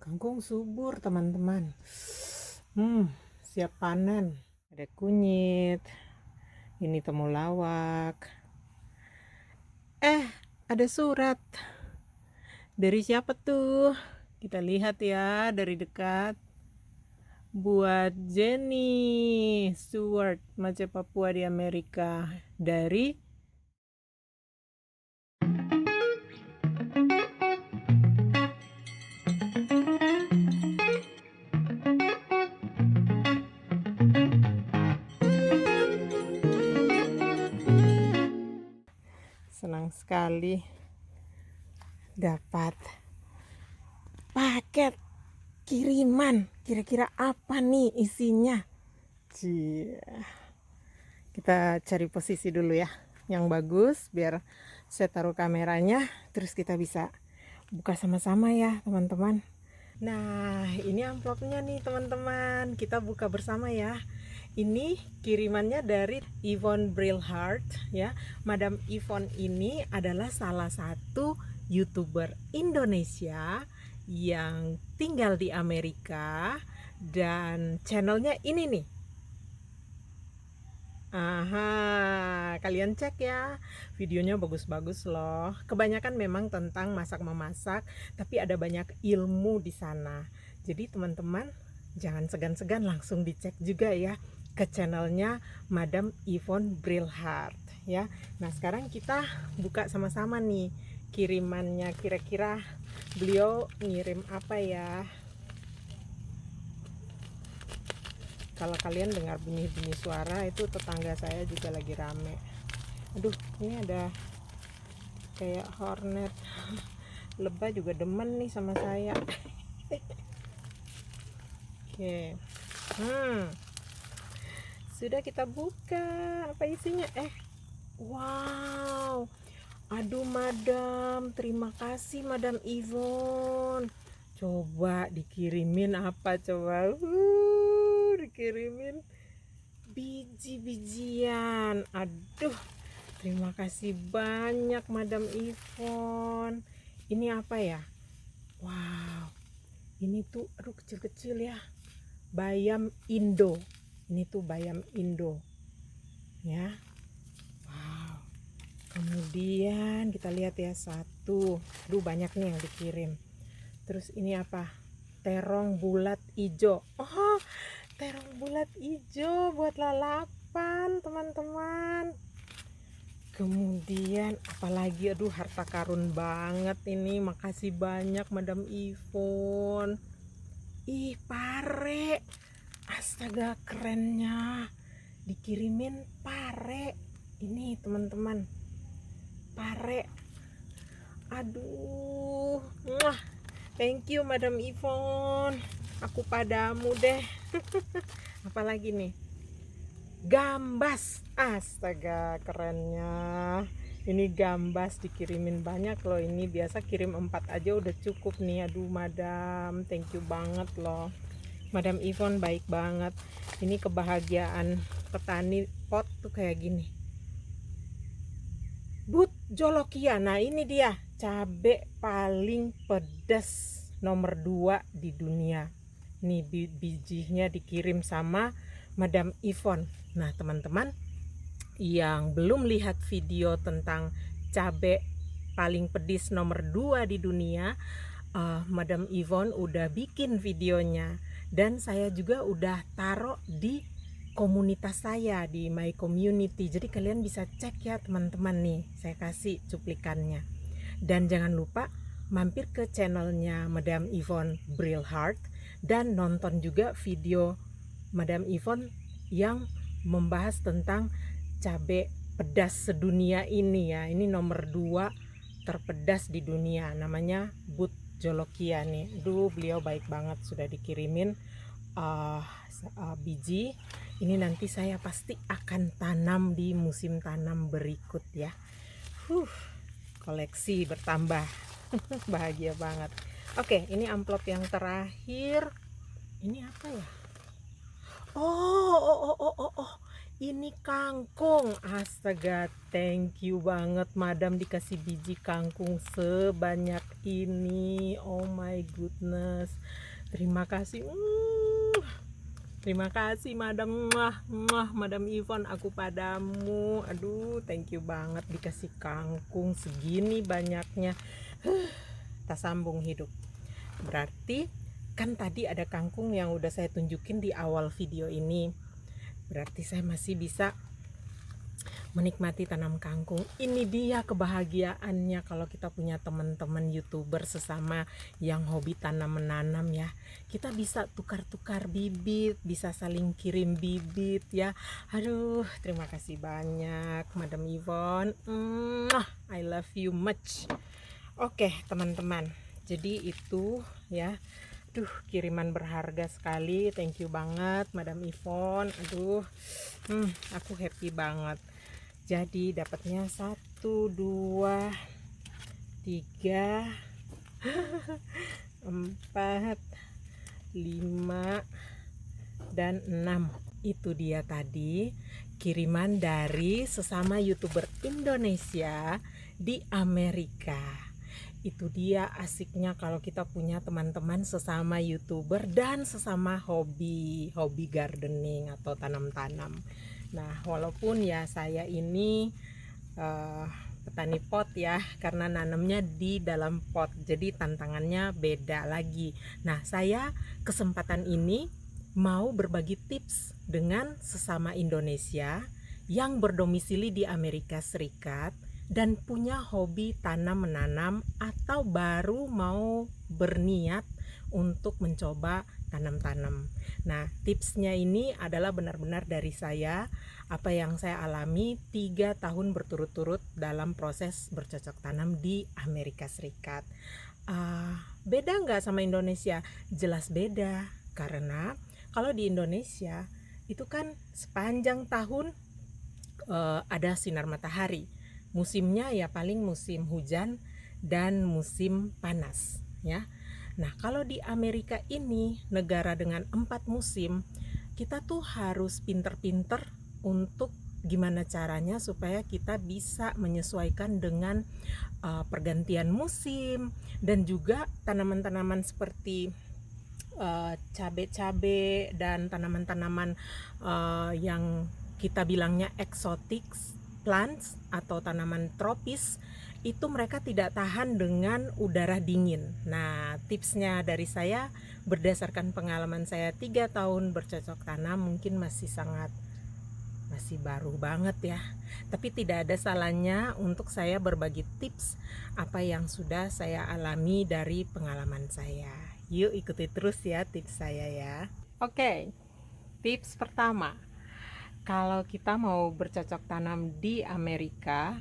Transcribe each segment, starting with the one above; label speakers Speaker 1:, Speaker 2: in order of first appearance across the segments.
Speaker 1: Kangkung subur, teman-teman. Siap panen. Ada kunyit. Ini temulawak. Ada surat. Dari siapa tuh? Kita lihat ya dari dekat. Buat Jenny Stewart, Mace Papua di Amerika. Dari senang sekali dapat paket kiriman. Kira-kira apa nih isinya? Kita cari posisi dulu ya yang bagus biar saya taruh kameranya, terus kita bisa buka sama-sama ya teman-teman. Nah, ini amplopnya nih teman-teman, kita buka bersama ya. Ini kirimannya dari Yvonne Brilhart ya. Madam Yvonne ini adalah salah satu YouTuber Indonesia yang tinggal di Amerika, dan channelnya ini nih. Kalian cek ya, videonya bagus-bagus loh. Kebanyakan memang tentang masak-memasak, tapi ada banyak ilmu di sana. Jadi teman-teman jangan segan-segan, langsung dicek juga ya ke channelnya Madam Yvonne Brilhart ya. Nah, sekarang kita buka sama-sama nih kirimannya. Kira-kira beliau ngirim apa ya? Kalau kalian dengar bunyi-bunyi suara, itu tetangga saya juga lagi rame. Aduh, ini ada kayak hornet. Lebah juga demen nih sama saya. Oke. Sudah kita buka. Apa isinya? Wow. Aduh, Madam, terima kasih Madam Yvonne. Coba dikirimin apa coba? Dikirimin biji-bijian. Aduh, terima kasih banyak Madam Yvonne. Ini apa ya? Wow, ini tuh aduh kecil-kecil ya. Bayam Indo. Ini tuh bayam Indo. Ya. Wow. Kemudian kita lihat ya, satu. Aduh, banyak nih yang dikirim. Terus ini apa? Terong bulat ijo. Oh, terong bulat ijo buat lalapan teman-teman. Kemudian apalagi, aduh harta karun banget ini. Makasih banyak Madam Yvonne. Ih, pare. Astaga, kerennya. Dikirimin pare. Ini teman-teman, pare. Aduh, thank you Madam Yvonne. Aku padamu deh. Apalagi nih? Gambas. Astaga, kerennya. Ini gambas dikirimin banyak loh. Ini biasa kirim 4 aja udah cukup nih. Aduh Madam, thank you banget loh. Madam Yvonne baik banget. Ini kebahagiaan petani pot tuh kayak gini. But Jolokia. Nah, ini dia cabe paling pedas nomor 2 di dunia. Nih bijinya dikirim sama Madam Yvonne. Nah, teman-teman yang belum lihat video tentang cabe paling pedas nomor 2 di dunia, Madam Yvonne udah bikin videonya, dan saya juga udah taruh di komunitas saya di My Community. Jadi kalian bisa cek ya teman-teman, nih saya kasih cuplikannya. Dan jangan lupa mampir ke channelnya Madam Yvonne Brilhart dan nonton juga video Madam Yvonne yang membahas tentang cabai pedas sedunia ini ya. Ini nomor 2 terpedas di dunia, namanya But Jolokia nih. Aduh, beliau baik banget, sudah dikirimin biji. Ini nanti saya pasti akan tanam di musim tanam berikut ya. Koleksi bertambah. Bahagia banget. Oke, ini amplop yang terakhir. Ini apa ya? Oh. ini kangkung. Astaga, thank you banget madam dikasih biji kangkung sebanyak ini. Oh my goodness, terima kasih. Terima kasih madam. Madam Yvonne, aku padamu. Aduh, thank you banget dikasih kangkung segini banyaknya. Tak sambung hidup. Berarti kan tadi ada kangkung yang udah saya tunjukin di awal video ini. Berarti saya masih bisa menikmati tanam kangkung. Ini dia kebahagiaannya kalau kita punya teman-teman YouTuber sesama yang hobi tanam menanam ya. Kita bisa tukar-tukar bibit, bisa saling kirim bibit ya. Aduh, terima kasih banyak Madam Yvonne. I love you much. Oke, teman-teman. Jadi itu ya. Aduh, kiriman berharga sekali. Thank you banget Madam Yvonne. Aduh, aku happy banget. Jadi dapatnya 1, 2, 3, 4, 5, dan 6. Itu dia tadi kiriman dari sesama YouTuber Indonesia di Amerika. Itu dia asiknya kalau kita punya teman-teman sesama YouTuber dan sesama hobi gardening atau tanam-tanam. Nah, walaupun ya saya ini petani pot ya, karena nanamnya di dalam pot, jadi tantangannya beda lagi. Nah, saya kesempatan ini mau berbagi tips dengan sesama Indonesia yang berdomisili di Amerika Serikat dan punya hobi tanam menanam atau baru mau berniat untuk mencoba tanam-tanam. Nah, tipsnya ini adalah benar-benar dari saya, apa yang saya alami 3 tahun berturut-turut dalam proses bercocok tanam di Amerika Serikat. Beda nggak sama Indonesia? Jelas beda, karena kalau di Indonesia itu kan sepanjang tahun ada sinar matahari. Musimnya ya paling musim hujan dan musim panas ya. Nah, kalau di Amerika ini, negara dengan 4 musim, kita tuh harus pinter-pinter untuk gimana caranya supaya kita bisa menyesuaikan dengan pergantian musim, dan juga tanaman-tanaman seperti cabai-cabai dan tanaman-tanaman yang kita bilangnya exotic plants atau tanaman tropis, itu mereka tidak tahan dengan udara dingin. Nah, tipsnya dari saya berdasarkan pengalaman saya 3 tahun bercocok tanam, mungkin masih baru banget ya. Tapi tidak ada salahnya untuk saya berbagi tips apa yang sudah saya alami dari pengalaman saya. Yuk ikuti terus ya tips saya ya. Oke, tips pertama. Kalau kita mau bercocok tanam di Amerika,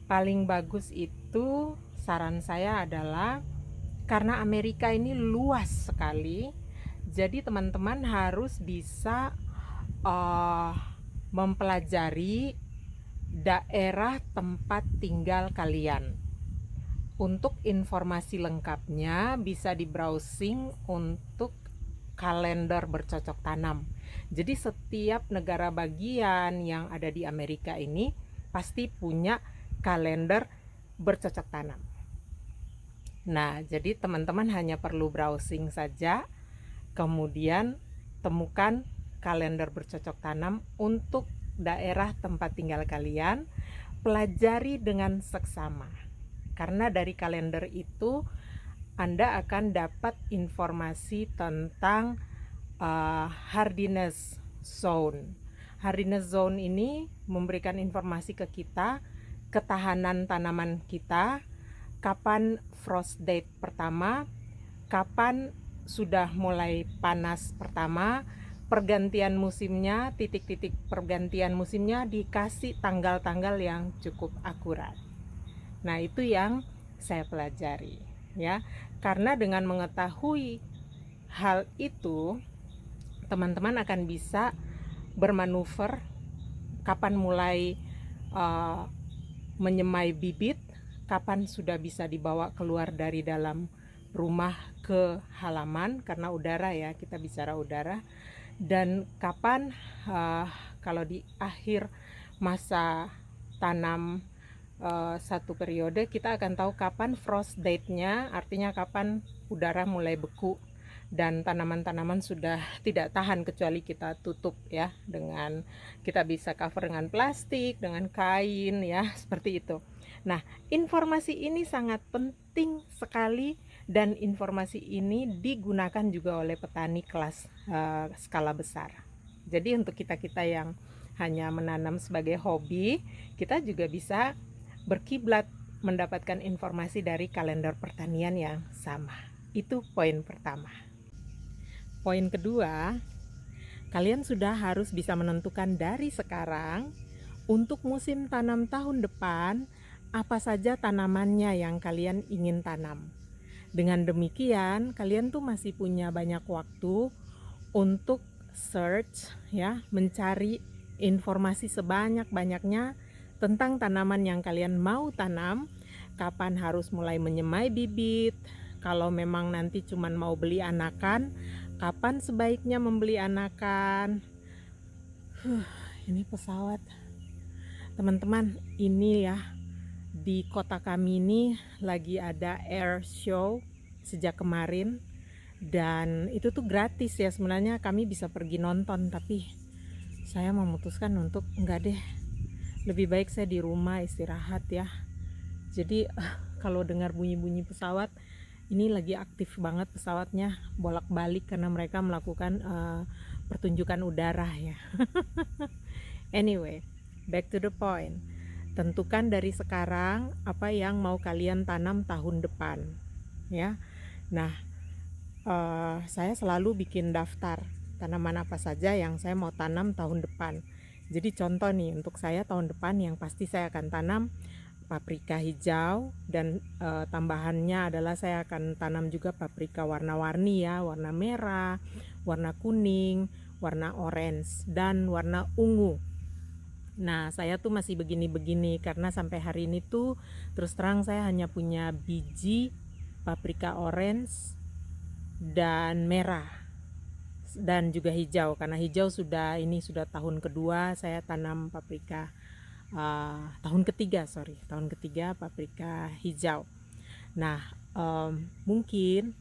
Speaker 1: paling bagus itu saran saya adalah, karena Amerika ini luas sekali, jadi teman-teman harus bisa mempelajari daerah tempat tinggal kalian. Untuk informasi lengkapnya bisa di browsing untuk kalender bercocok tanam. Jadi setiap negara bagian yang ada di Amerika ini pasti punya kalender bercocok tanam. Nah, jadi teman-teman hanya perlu browsing saja, kemudian temukan kalender bercocok tanam untuk daerah tempat tinggal kalian, pelajari dengan seksama. Karena dari kalender itu Anda akan dapat informasi tentang hardiness zone. Hardiness zone ini memberikan informasi ke kita ketahanan tanaman kita, kapan frost date pertama, kapan sudah mulai panas pertama, pergantian musimnya, titik-titik pergantian musimnya dikasih tanggal-tanggal yang cukup akurat. Nah, itu yang saya pelajari ya. Karena dengan mengetahui hal itu, teman-teman akan bisa bermanuver kapan mulai menyemai bibit, kapan sudah bisa dibawa keluar dari dalam rumah ke halaman, karena udara ya, kita bicara udara, dan kapan kalau di akhir masa tanam satu periode kita akan tahu kapan frost date-nya, artinya kapan udara mulai beku dan tanaman-tanaman sudah tidak tahan kecuali kita tutup ya, dengan kita bisa cover dengan plastik, dengan kain ya, seperti itu. Nah, informasi ini sangat penting sekali dan informasi ini digunakan juga oleh petani kelas skala besar. Jadi untuk kita-kita yang hanya menanam sebagai hobi, kita juga bisa berkiblat mendapatkan informasi dari kalender pertanian yang sama. Itu poin pertama. Poin kedua, kalian sudah harus bisa menentukan dari sekarang untuk musim tanam tahun depan apa saja tanamannya yang kalian ingin tanam. Dengan demikian, kalian tuh masih punya banyak waktu untuk search ya, mencari informasi sebanyak-banyaknya tentang tanaman yang kalian mau tanam, kapan harus mulai menyemai bibit, kalau memang nanti cuman mau beli anakan, kapan sebaiknya membeli anakan. Ini pesawat. Teman-teman, ini ya, di kota kami ini lagi ada air show sejak kemarin, dan itu tuh gratis ya, sebenarnya kami bisa pergi nonton, tapi saya memutuskan untuk enggak deh, lebih baik saya di rumah istirahat ya. Jadi kalau dengar bunyi-bunyi pesawat, ini lagi aktif banget pesawatnya, bolak-balik karena mereka melakukan pertunjukan udara ya. Anyway, back to the point. Tentukan dari sekarang apa yang mau kalian tanam tahun depan ya. Nah, saya selalu bikin daftar tanaman apa saja yang saya mau tanam tahun depan. Jadi contoh nih, untuk saya tahun depan yang pasti saya akan tanam paprika hijau, dan tambahannya adalah saya akan tanam juga paprika warna-warni ya, warna merah, warna kuning, warna orange, dan warna ungu. Nah, saya tuh masih begini-begini karena sampai hari ini tuh terus terang saya hanya punya biji paprika orange dan merah dan juga hijau, karena hijau sudah tahun kedua saya tanam paprika, tahun ketiga paprika hijau. Nah, mungkin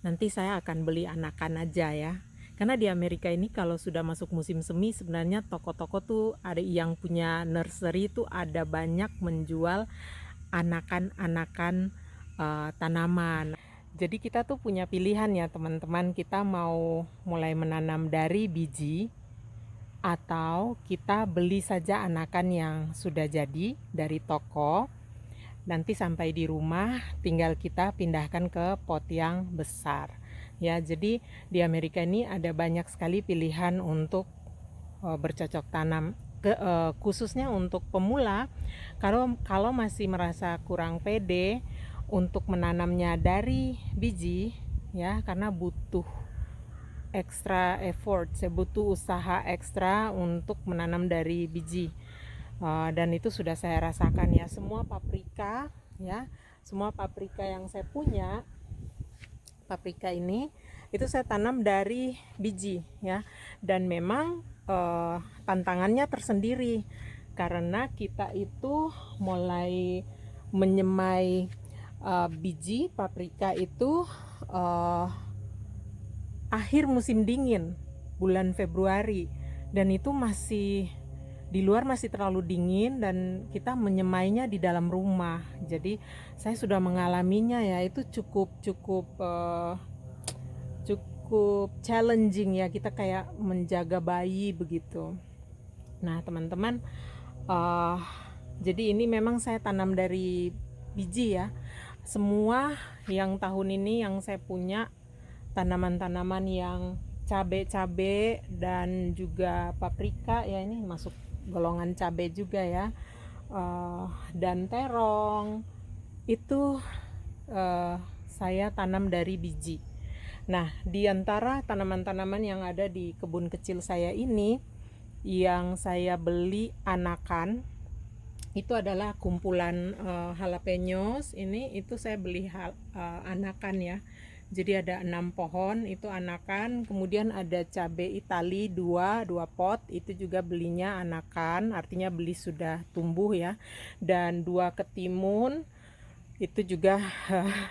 Speaker 1: nanti saya akan beli anakan aja ya, karena di Amerika ini kalau sudah masuk musim semi sebenarnya toko-toko tuh ada yang punya nursery tuh ada banyak menjual anakan-anakan tanaman. Jadi kita tuh punya pilihan ya teman-teman, kita mau mulai menanam dari biji atau kita beli saja anakan yang sudah jadi dari toko. Nanti sampai di rumah tinggal kita pindahkan ke pot yang besar. Ya, jadi di Amerika ini ada banyak sekali pilihan untuk bercocok tanam, khususnya untuk pemula. Kalau masih merasa kurang pede untuk menanamnya dari biji ya, karena butuh extra effort, saya butuh usaha ekstra untuk menanam dari biji, dan itu sudah saya rasakan ya. Semua paprika yang saya punya, paprika ini itu saya tanam dari biji ya, dan memang tantangannya tersendiri karena kita itu mulai menyemai biji paprika itu akhir musim dingin, bulan Februari, dan itu masih di luar masih terlalu dingin dan kita menyemainya di dalam rumah. Jadi saya sudah mengalaminya ya, itu cukup challenging ya, kita kayak menjaga bayi begitu. Nah teman-teman, jadi ini memang saya tanam dari biji ya. Semua yang tahun ini yang saya punya tanaman-tanaman yang cabe dan juga paprika ya, ini masuk golongan cabe juga ya, dan terong itu saya tanam dari biji. Nah, di antara tanaman-tanaman yang ada di kebun kecil saya ini, yang saya beli anakan itu adalah kumpulan jalapenos. Ini itu saya beli anakan ya. Jadi ada 6 pohon itu anakan. Kemudian ada cabai Itali 2 pot, itu juga belinya anakan, artinya beli sudah tumbuh ya. Dan 2 ketimun itu juga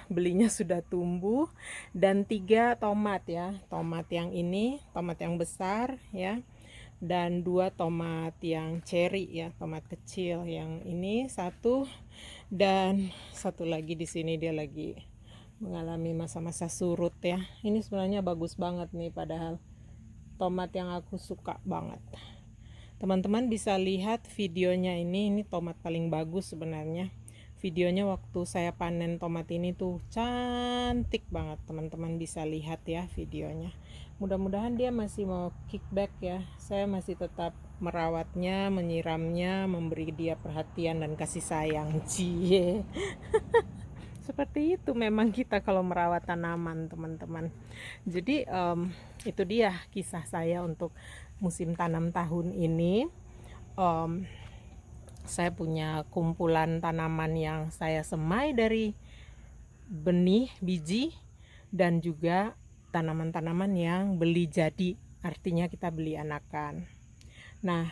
Speaker 1: belinya sudah tumbuh. Dan 3 tomat ya, tomat yang ini, tomat yang besar ya. Dan 2 tomat yang cherry ya, tomat kecil yang ini satu. Dan satu lagi di sini dia lagi mengalami masa-masa surut ya. Ini sebenarnya bagus banget nih, padahal tomat yang aku suka banget. Teman-teman bisa lihat videonya ini tomat paling bagus sebenarnya. Videonya waktu saya panen tomat ini tuh cantik banget, teman-teman bisa lihat ya videonya. Mudah-mudahan dia masih mau kickback ya. Saya masih tetap merawatnya, menyiramnya, memberi dia perhatian dan kasih sayang. Cie. Seperti itu memang kita kalau merawat tanaman, teman-teman. Jadi itu dia kisah saya untuk musim tanam tahun ini. Saya punya kumpulan tanaman yang saya semai dari benih biji, dan juga tanaman-tanaman yang beli jadi, artinya kita beli anakan. Nah,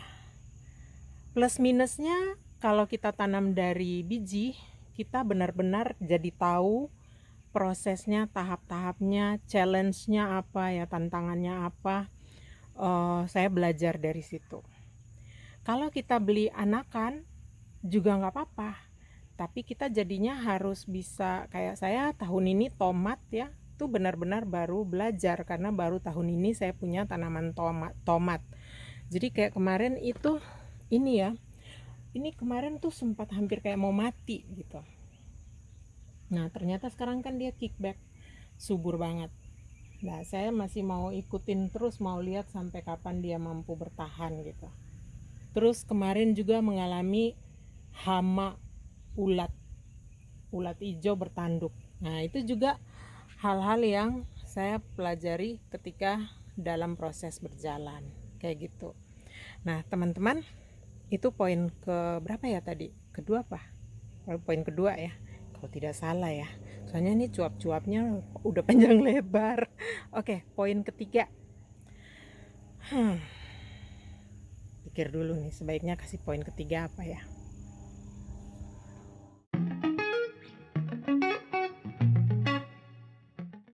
Speaker 1: plus minusnya kalau kita tanam dari biji, kita benar-benar jadi tahu prosesnya, tahap-tahapnya, challenge-nya apa ya, tantangannya apa. Saya belajar dari situ. Kalau kita beli anakan juga nggak apa-apa, tapi kita jadinya harus bisa, kayak saya tahun ini tomat ya, itu benar-benar baru belajar karena baru tahun ini saya punya tanaman tomat. Jadi kayak kemarin itu ini ya, ini kemarin tuh sempat hampir kayak mau mati gitu. Nah ternyata sekarang kan dia kickback, subur banget. Nah saya masih mau ikutin terus, mau lihat sampai kapan dia mampu bertahan gitu. Terus kemarin juga mengalami hama ulat hijau bertanduk. Nah itu juga hal-hal yang saya pelajari ketika dalam proses berjalan kayak gitu. Nah teman-teman, itu poin ke berapa ya tadi? Kedua apa? Poin kedua ya, kalau tidak salah ya. Soalnya ini cuap-cuapnya udah panjang lebar. Oke, poin ketiga. Pikir dulu nih, sebaiknya kasih poin ketiga apa ya?